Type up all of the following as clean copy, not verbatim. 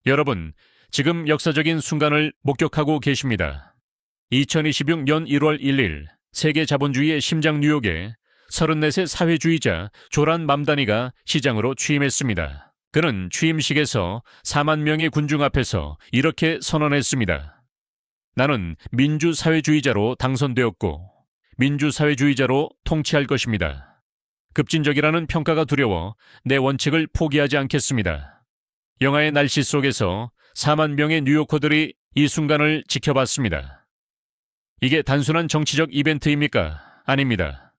여러분, 지금 역사적인 순간을 목격하고 계십니다. 2026년 1월 1일 세계 자본주의의 심장 뉴욕에 34세 사회주의자 조란 맘다니가 시장으로 취임했습니다. 그는 취임식에서 4만 명의 군중 앞에서 이렇게 선언했습니다. 나는 민주사회주의자로 당선되었고 민주사회주의자로 통치할 것입니다. 급진적이라는 평가가 두려워 내 원칙을 포기하지 않겠습니다. 영하의 날씨 속에서 4만 명의 뉴요커들이 이 순간을 지켜봤습니다. 이게 단순한 정치적 이벤트입니까? 아닙니다.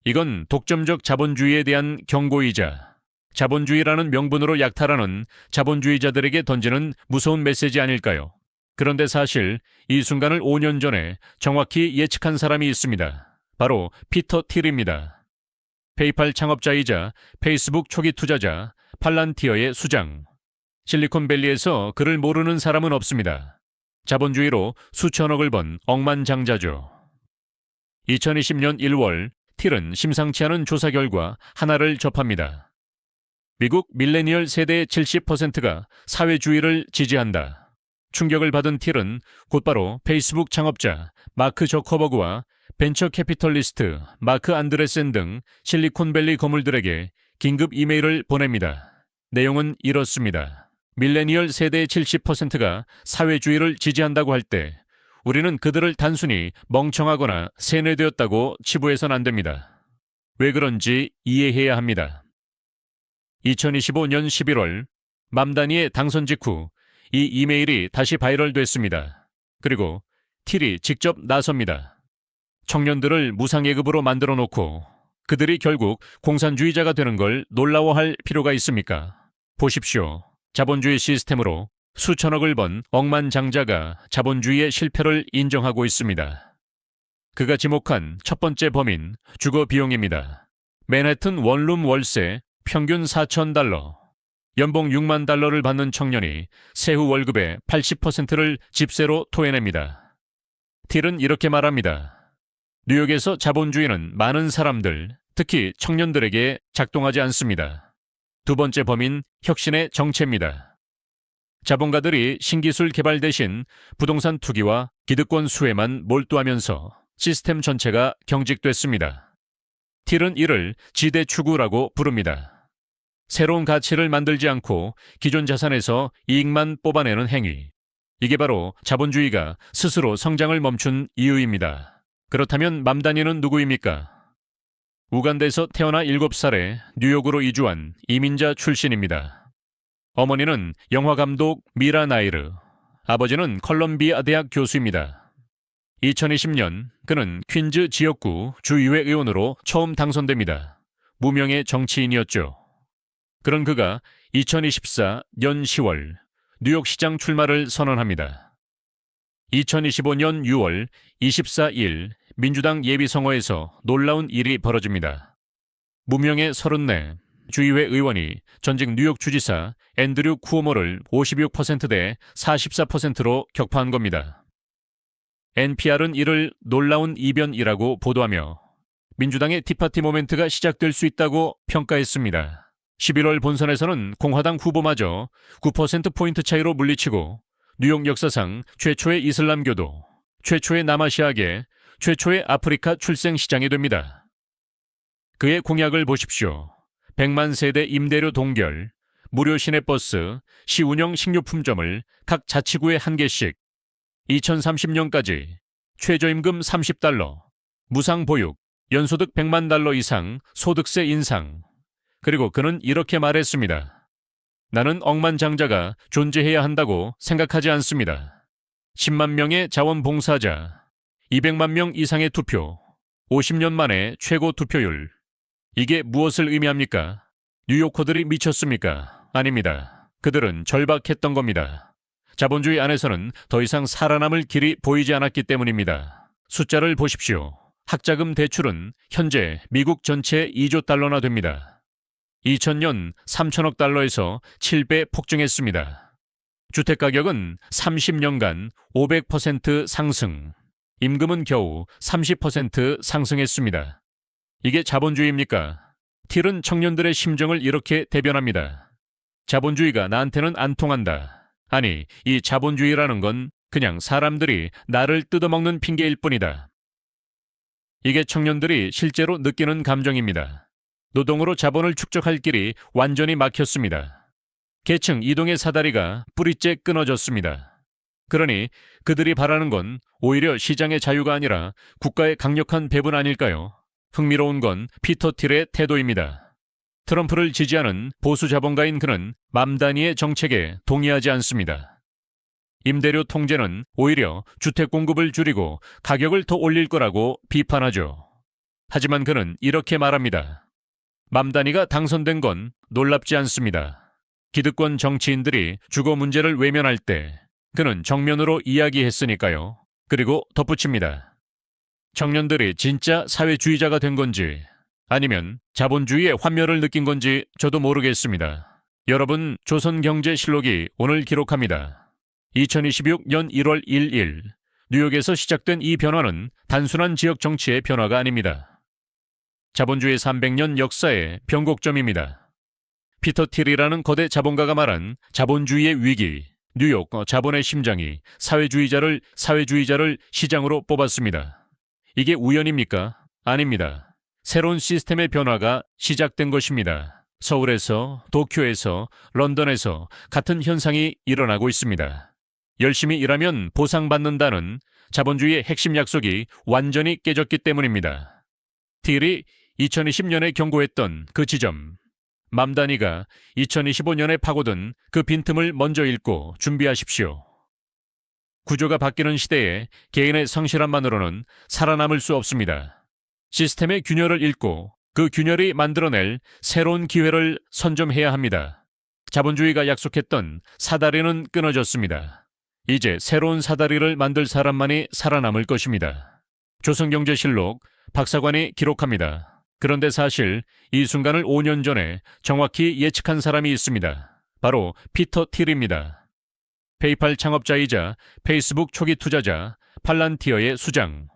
이건 독점적 자본주의에 대한 경고이자 자본주의라는 명분으로 약탈하는 자본주의자들에게 던지는 무서운 메시지 아닐까요? 그런데 사실 이 순간을 5년 전에 정확히 예측한 사람이 있습니다. 바로 피터 틸입니다. 페이팔 창업자이자 페이스북 초기 투자자 팔란티어의 수장. 실리콘밸리에서 그를 모르는 사람은 없습니다. 자본주의로 수천억을 번 억만장자죠. 2020년 1월 틸은 심상치 않은 조사 결과 하나를 접합니다. 미국 밀레니얼 세대의 70%가 사회주의를 지지한다. 충격을 받은 틸은 곧바로 페이스북 창업자 마크 저커버그와 벤처 캐피털리스트 마크 안드레센 등 실리콘밸리 거물들에게 긴급 이메일을 보냅니다. 내용은 이렇습니다. 밀레니얼 세대의 70%가 사회주의를 지지한다고 할 때 우리는 그들을 단순히 멍청하거나 세뇌되었다고 치부해서는 안 됩니다. 왜 그런지 이해해야 합니다. 2025년 11월 맘다니의 당선 직후 이 이메일이 다시 바이럴됐습니다. 그리고 틸이 직접 나섭니다. 청년들을 무상예급으로 만들어 놓고 그들이 결국 공산주의자가 되는 걸 놀라워할 필요가 있습니까? 보십시오. 자본주의 시스템으로 수천억을 번 억만장자가 자본주의의 실패를 인정하고 있습니다. 그가 지목한 첫 번째 범인, 주거 비용입니다. 맨해튼 원룸 월세 평균 $4,000, 연봉 $6만 달러를 받는 청년이 세후 월급의 80%를 집세로 토해냅니다. 틸은 이렇게 말합니다. 뉴욕에서 자본주의는 많은 사람들, 특히 청년들에게 작동하지 않습니다. 두 번째 범인, 혁신의 정체입니다. 자본가들이 신기술 개발 대신 부동산 투기와 기득권 수혜만 몰두하면서 시스템 전체가 경직됐습니다. 틸은 이를 지대 추구라고 부릅니다. 새로운 가치를 만들지 않고 기존 자산에서 이익만 뽑아내는 행위. 이게 바로 자본주의가 스스로 성장을 멈춘 이유입니다. 그렇다면 맘다니는 누구입니까? 우간다에서 태어나 7살에 뉴욕으로 이주한 이민자 출신입니다. 어머니는 영화감독 미라 나이르, 아버지는 컬럼비아 대학 교수입니다. 2020년 그는 퀸즈 지역구 주의회 의원으로 처음 당선됩니다. 무명의 정치인이었죠. 그런 그가 2024년 10월 뉴욕시장 출마를 선언합니다. 2025년 6월 24일 민주당 예비선거에서 놀라운 일이 벌어집니다. 무명의 34 주의회 의원이 전직 뉴욕 주지사 앤드류 쿠오모를 56%대 44%로 격파한 겁니다. NPR은 이를 놀라운 이변이라고 보도하며 민주당의 티파티 모멘트가 시작될 수 있다고 평가했습니다. 11월 본선에서는 공화당 후보마저 9%포인트 차이로 물리치고 뉴욕 역사상 최초의 이슬람교도, 최초의 남아시아계, 최초의 아프리카 출생시장이 됩니다. 그의 공약을 보십시오. 100만 세대 임대료 동결, 무료 시내버스, 시운영 식료품점을 각 자치구에 1개씩, 2030년까지 최저임금 $30, 무상보육, 연소득 $100만 이상 소득세 인상. 그리고 그는 이렇게 말했습니다. 나는 억만장자가 존재해야 한다고 생각하지 않습니다. 10만 명의 자원봉사자, 200만 명 이상의 투표, 50년 만에 최고 투표율. 이게 무엇을 의미합니까? 뉴요커들이 미쳤습니까? 아닙니다. 그들은 절박했던 겁니다. 자본주의 안에서는 더 이상 살아남을 길이 보이지 않았기 때문입니다. 숫자를 보십시오. 학자금 대출은 현재 미국 전체의 2조 달러나 됩니다. 2000년 3천억 달러에서 7배 폭증했습니다. 주택가격은 30년간 500% 상승, 임금은 겨우 30% 상승했습니다. 이게 자본주의입니까? 틸은 청년들의 심정을 이렇게 대변합니다. 자본주의가 나한테는 안 통한다. 아니, 이 자본주의라는 건 그냥 사람들이 나를 뜯어먹는 핑계일 뿐이다. 이게 청년들이 실제로 느끼는 감정입니다. 노동으로 자본을 축적할 길이 완전히 막혔습니다. 계층 이동의 사다리가 뿌리째 끊어졌습니다. 그러니 그들이 바라는 건 오히려 시장의 자유가 아니라 국가의 강력한 배분 아닐까요? 흥미로운 건 피터 틸의 태도입니다. 트럼프를 지지하는 보수 자본가인 그는 맘 단위의 정책에 동의하지 않습니다. 임대료 통제는 오히려 주택 공급을 줄이고 가격을 더 올릴 거라고 비판하죠. 하지만 그는 이렇게 말합니다. 맘 단위가 당선된 건 놀랍지 않습니다. 기득권 정치인들이 주거 문제를 외면할 때 그는 정면으로 이야기했으니까요. 그리고 덧붙입니다. 청년들이 진짜 사회주의자가 된 건지 아니면 자본주의의 환멸을 느낀 건지 저도 모르겠습니다. 여러분, 조선경제실록이 오늘 기록합니다. 2026년 1월 1일 뉴욕에서 시작된 이 변화는 단순한 지역 정치의 변화가 아닙니다. 자본주의 300년 역사의 변곡점입니다. 피터 틸이라는 거대 자본가가 말한 자본주의의 위기, 뉴욕 자본의 심장이 사회주의자를 시장으로 뽑았습니다. 이게 우연입니까? 아닙니다. 새로운 시스템의 변화가 시작된 것입니다. 서울에서, 도쿄에서, 런던에서 같은 현상이 일어나고 있습니다. 열심히 일하면 보상받는다는 자본주의의 핵심 약속이 완전히 깨졌기 때문입니다. 틸이 2020년에 경고했던 그 지점, 맘 단위가 2025년에 파고든 그 빈틈을 먼저 읽고 준비하십시오. 구조가 바뀌는 시대에 개인의 성실함만으로는 살아남을 수 없습니다. 시스템의 균열을 읽고 그 균열이 만들어낼 새로운 기회를 선점해야 합니다. 자본주의가 약속했던 사다리는 끊어졌습니다. 이제 새로운 사다리를 만들 사람만이 살아남을 것입니다. 조선경제실록 박사관이 기록합니다. 그런데 사실 이 순간을 5년 전에 정확히 예측한 사람이 있습니다. 바로 피터 틸입니다. 페이팔 창업자이자 페이스북 초기 투자자 팔란티어의 수장.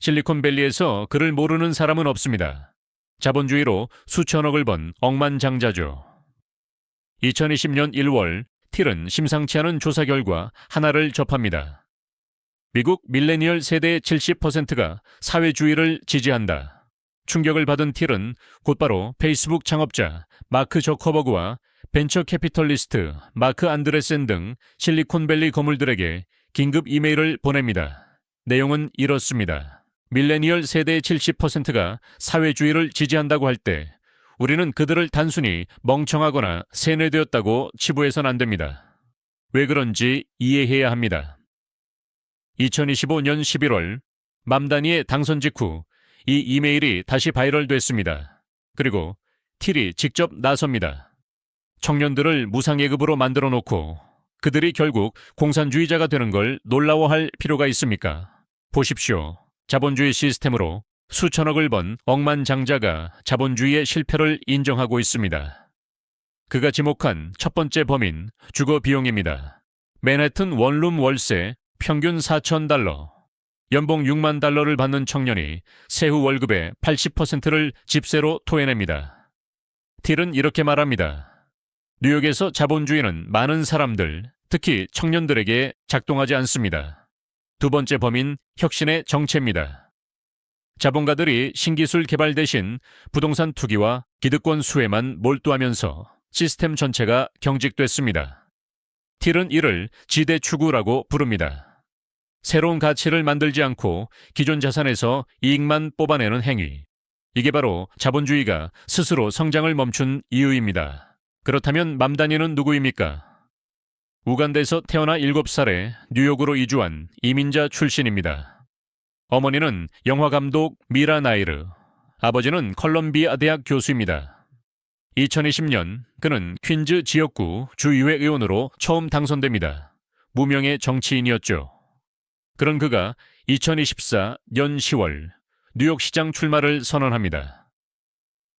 실리콘밸리에서 그를 모르는 사람은 없습니다. 자본주의로 수천억을 번 억만장자죠. 2020년 1월 틸은 심상치 않은 조사 결과 하나를 접합니다. 미국 밀레니얼 세대의 70%가 사회주의를 지지한다. 충격을 받은 틸은 곧바로 페이스북 창업자 마크 저커버그와 벤처 캐피털리스트 마크 안드레센 등 실리콘밸리 거물들에게 긴급 이메일을 보냅니다. 내용은 이렇습니다. 밀레니얼 세대의 70%가 사회주의를 지지한다고 할 때 우리는 그들을 단순히 멍청하거나 세뇌되었다고 치부해선 안 됩니다. 왜 그런지 이해해야 합니다. 2025년 11월 맘 단위의 당선 직후 이 이메일이 다시 바이럴됐습니다. 그리고 틸이 직접 나섭니다. 청년들을 무상예급으로 만들어 놓고 그들이 결국 공산주의자가 되는 걸 놀라워할 필요가 있습니까? 보십시오. 자본주의 시스템으로 수천억을 번 억만장자가 자본주의의 실패를 인정하고 있습니다. 그가 지목한 첫 번째 범인, 주거 비용입니다. 맨해튼 원룸 월세 평균 $4,000. 연봉 $60,000를 받는 청년이 세후 월급의 80%를 집세로 토해냅니다. 틸은 이렇게 말합니다. 뉴욕에서 자본주의는 많은 사람들, 특히 청년들에게 작동하지 않습니다. 두 번째 범인, 혁신의 정체입니다. 자본가들이 신기술 개발 대신 부동산 투기와 기득권 수혜만 몰두하면서 시스템 전체가 경직됐습니다. 틸은 이를 지대 추구라고 부릅니다. 새로운 가치를 만들지 않고 기존 자산에서 이익만 뽑아내는 행위. 이게 바로 자본주의가 스스로 성장을 멈춘 이유입니다. 그렇다면 맘 단위는 누구입니까? 우간다에서 태어나 7살에 뉴욕으로 이주한 이민자 출신입니다. 어머니는 영화감독 미라 나이르, 아버지는 컬럼비아 대학 교수입니다. 2020년 그는 퀸즈 지역구 주의회 의원으로 처음 당선됩니다. 무명의 정치인이었죠. 그런 그가 2024년 10월 뉴욕시장 출마를 선언합니다.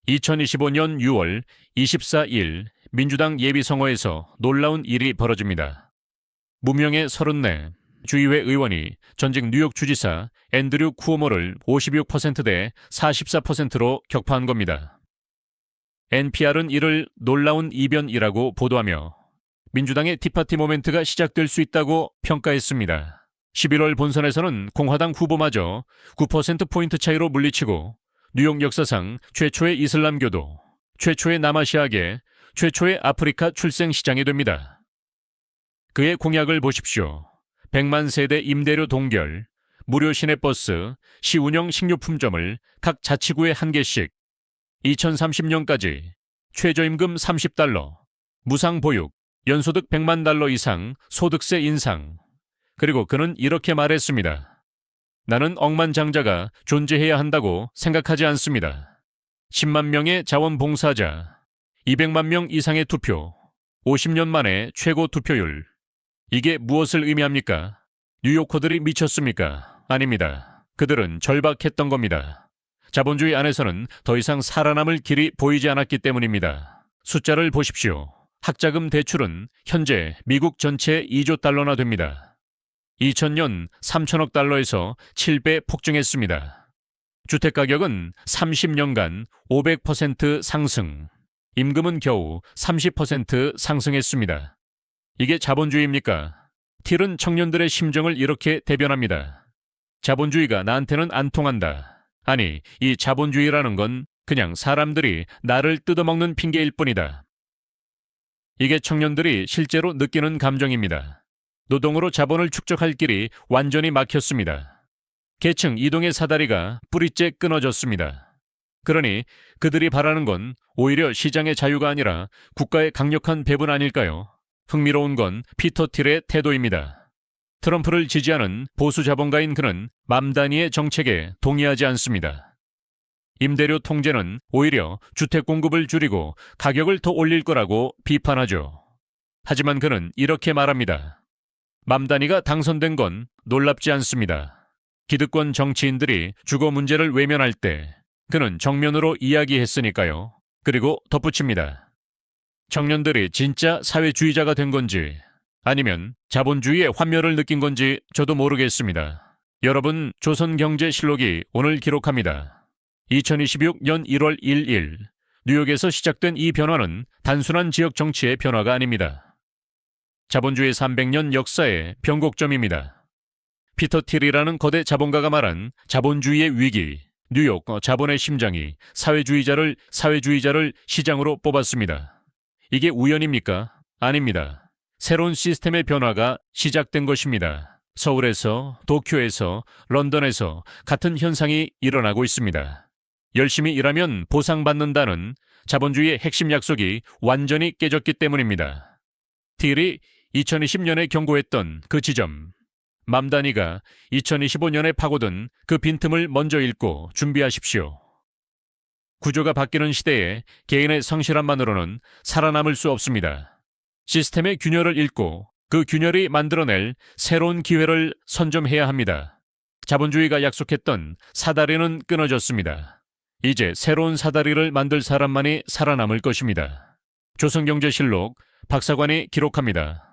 2025년 6월 24일 민주당 예비선거에서 놀라운 일이 벌어집니다. 무명의 34 주의회 의원이 전직 뉴욕 주지사 앤드류 쿠오모를 56%대 44%로 격파한 겁니다. NPR은 이를 놀라운 이변이라고 보도하며 민주당의 티파티 모멘트가 시작될 수 있다고 평가했습니다. 11월 본선에서는 공화당 후보마저 9%포인트 차이로 물리치고 뉴욕 역사상 최초의 이슬람교도, 최초의 남아시아계, 최초의 아프리카 출생 시장이 됩니다. 그의 공약을 보십시오. 100만 세대 임대료 동결, 무료 시내버스, 시운영 식료품점을 각 자치구에 1개씩, 2030년까지 최저임금 $30, 무상보육, 연소득 $100만 이상 소득세 인상. 그리고 그는 이렇게 말했습니다. 나는 억만장자가 존재해야 한다고 생각하지 않습니다. 10만 명의 자원봉사자, 200만 명 이상의 투표, 50년 만에 최고 투표율. 이게 무엇을 의미합니까? 뉴요커들이 미쳤습니까? 아닙니다. 그들은 절박했던 겁니다. 자본주의 안에서는 더 이상 살아남을 길이 보이지 않았기 때문입니다. 숫자를 보십시오. 학자금 대출은 현재 미국 전체의 2조 달러나 됩니다. 2000년 3천억 달러에서 7배 폭증했습니다. 주택가격은 30년간 500% 상승, 임금은 겨우 30% 상승했습니다. 이게 자본주의입니까? 틸은 청년들의 심정을 이렇게 대변합니다. 자본주의가 나한테는 안 통한다. 아니, 이 자본주의라는 건 그냥 사람들이 나를 뜯어먹는 핑계일 뿐이다. 이게 청년들이 실제로 느끼는 감정입니다. 노동으로 자본을 축적할 길이 완전히 막혔습니다. 계층 이동의 사다리가 뿌리째 끊어졌습니다. 그러니 그들이 바라는 건 오히려 시장의 자유가 아니라 국가의 강력한 배분 아닐까요? 흥미로운 건 피터 틸의 태도입니다. 트럼프를 지지하는 보수 자본가인 그는 맘 단위의 정책에 동의하지 않습니다. 임대료 통제는 오히려 주택 공급을 줄이고 가격을 더 올릴 거라고 비판하죠. 하지만 그는 이렇게 말합니다. 맘 단위가 당선된 건 놀랍지 않습니다. 기득권 정치인들이 주거 문제를 외면할 때 그는 정면으로 이야기했으니까요. 그리고 덧붙입니다. 청년들이 진짜 사회주의자가 된 건지 아니면 자본주의의 환멸을 느낀 건지 저도 모르겠습니다. 여러분, 조선경제실록이 오늘 기록합니다. 2026년 1월 1일 뉴욕에서 시작된 이 변화는 단순한 지역 정치의 변화가 아닙니다. 자본주의 300년 역사의 변곡점입니다. 피터 틸이라는 거대 자본가가 말한 자본주의의 위기, 뉴욕 자본의 심장이 사회주의자를 시장으로 뽑았습니다. 이게 우연입니까? 아닙니다. 새로운 시스템의 변화가 시작된 것입니다. 서울에서, 도쿄에서, 런던에서 같은 현상이 일어나고 있습니다. 열심히 일하면 보상받는다는 자본주의의 핵심 약속이 완전히 깨졌기 때문입니다. 틸이 2020년에 경고했던 그 지점, 맘 단위가 2025년에 파고든 그 빈틈을 먼저 읽고 준비하십시오. 구조가 바뀌는 시대에 개인의 성실함만으로는 살아남을 수 없습니다. 시스템의 균열을 읽고 그 균열이 만들어낼 새로운 기회를 선점해야 합니다. 자본주의가 약속했던 사다리는 끊어졌습니다. 이제 새로운 사다리를 만들 사람만이 살아남을 것입니다. 조선경제실록 박사관이 기록합니다.